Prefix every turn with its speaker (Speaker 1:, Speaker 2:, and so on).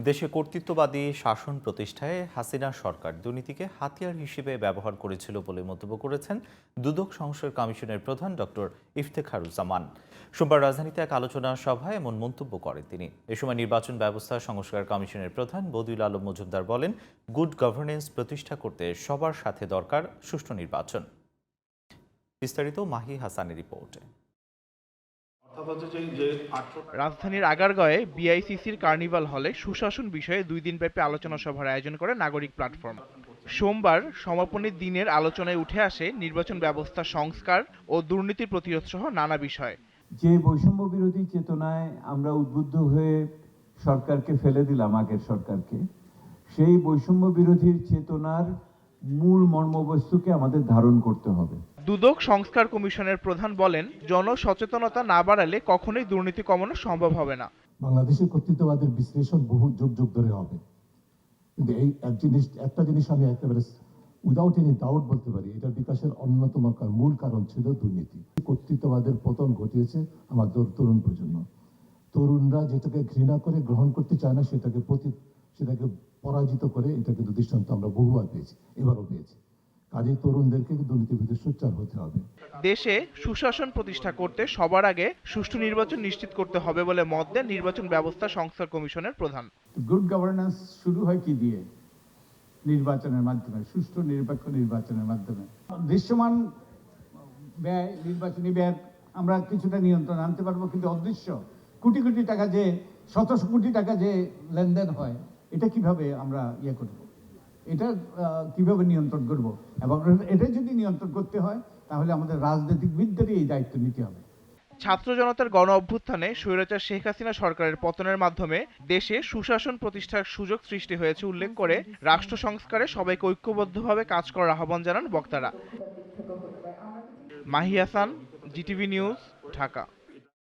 Speaker 1: দেশে কর্তৃত্ববাদী শাসন প্রতিষ্ঠায় হাসিনা সরকার দুর্নীতিকে হাতিয়ার হিসেবে ব্যবহার করেছিল বলে মন্তব্য করেছেন দুদক সংস্কার কমিশনের প্রধান ডক্টর ইফতেখারুজ্জামান। সোমবার রাজধানীতে এক আলোচনা সভায় এমন মন্তব্য করেন তিনি। এ সময় নির্বাচন ব্যবস্থা সংস্কার কমিশনের প্রধান বদিউল আলম মজুমদার বলেন, গুড গভর্নেন্স প্রতিষ্ঠা করতে সবার সাথে দরকার সুষ্ঠু নির্বাচন। বিস্তারিত মাহি হাসানের রিপোর্টে।
Speaker 2: রাজধানীর আগারগাঁওয়ে বিআইসিসির কার্নিভাল হলে সুশাসন বিষয়ে 2 দিনব্যাপী আলোচনা সভার আয়োজন করে নাগরিক প্ল্যাটফর্ম। সোমবার সমাপনী দিনের আলোচনায় উঠে আসে নির্বাচন ব্যবস্থা সংস্কার ও দুর্নীতি প্রতিরোধ সহ নানা বিষয়।
Speaker 3: যে বৈষম্য বিরোধী চেতনায় আমরা উদ্বুদ্ধ হয়ে সরকারকে ফেলে দিলাম, আগের সরকারকে, সেই বৈষম্য বিরোধী চেতনার মূল মর্মবস্তুকে আমাদের ধারণ করতে হবে।
Speaker 2: দুদক সংস্কার কমিশনের প্রধান বলেন, জনসচেতনতা না বাড়ালে কখনোই দুর্নীতি কমানো সম্ভব হবে না।
Speaker 4: বাংলাদেশের কর্তৃত্ববাদের বিশ্লেষণ বহু যুগ যুগ ধরে হবে, কিন্তু এই একটা জিনিস আমি একেবারে উইদাউট এনি ডাউট বলতে পারি, এটার বিকাশের অন্যতম মূল কারণ ছিল দুর্নীতি। কর্তৃত্ববাদের পতন ঘটিয়েছে আমাদের তরুণ প্রজন্ম। তরুণরা যেটাকে ঘৃণা করে গ্রহণ করতে চায় না, সেটাকে পরাজিত করে, এটা কিন্তু দৃষ্টান্ত আমরা বহুবার পেয়েছি, এবারও পেয়েছি। কাজে তরুণদেরকে দুর্নীতির বিরুদ্ধে সোচ্চার হতে হবে।
Speaker 2: দেশে সুশাসন প্রতিষ্ঠা করতে সবার আগে সুষ্ঠু নির্বাচন নিশ্চিত করতে হবে বলে মত দেন নির্বাচন ব্যবস্থা সংস্কার কমিশনের প্রধান।
Speaker 3: গুড গভর্নেন্স শুরু হয় কি দিয়ে? নির্বাচনের মাধ্যমে, সুষ্ঠু নিরপেক্ষ নির্বাচনের মাধ্যমে। দৃশ্যমান ব্যয়, নির্বাচনী ব্যয় আমরা কিছুটা নিয়ন্ত্রণ আনতে পারবো, কিন্তু অদৃশ্য কোটি কোটি টাকা, যে শত কোটি টাকা যে লেনদেন হয়, এটা কিভাবে আমরা করব? এটা কিভাবে নিয়ন্ত্রণ করব? এবং এটা যদি নিয়ন্ত্রণ করতে হয়, তাহলে আমাদের রাজনীতিবিদদেরই এই দায়িত্ব নিতে হবে।
Speaker 2: ছাত্র জনতার গণ অভ্যুত্থানে স্বৈরাচার শেখ হাসিনা সরকারের পতনের মাধ্যমে দেশে সুশাসন প্রতিষ্ঠার সুযোগ সৃষ্টি হয়েছে উল্লেখ করে রাষ্ট্র সংস্কারে সবাইকে ঐক্যবদ্ধভাবে কাজ করার আহ্বান জানান বক্তারা। Mahi Hasan, GTV news, Dhaka.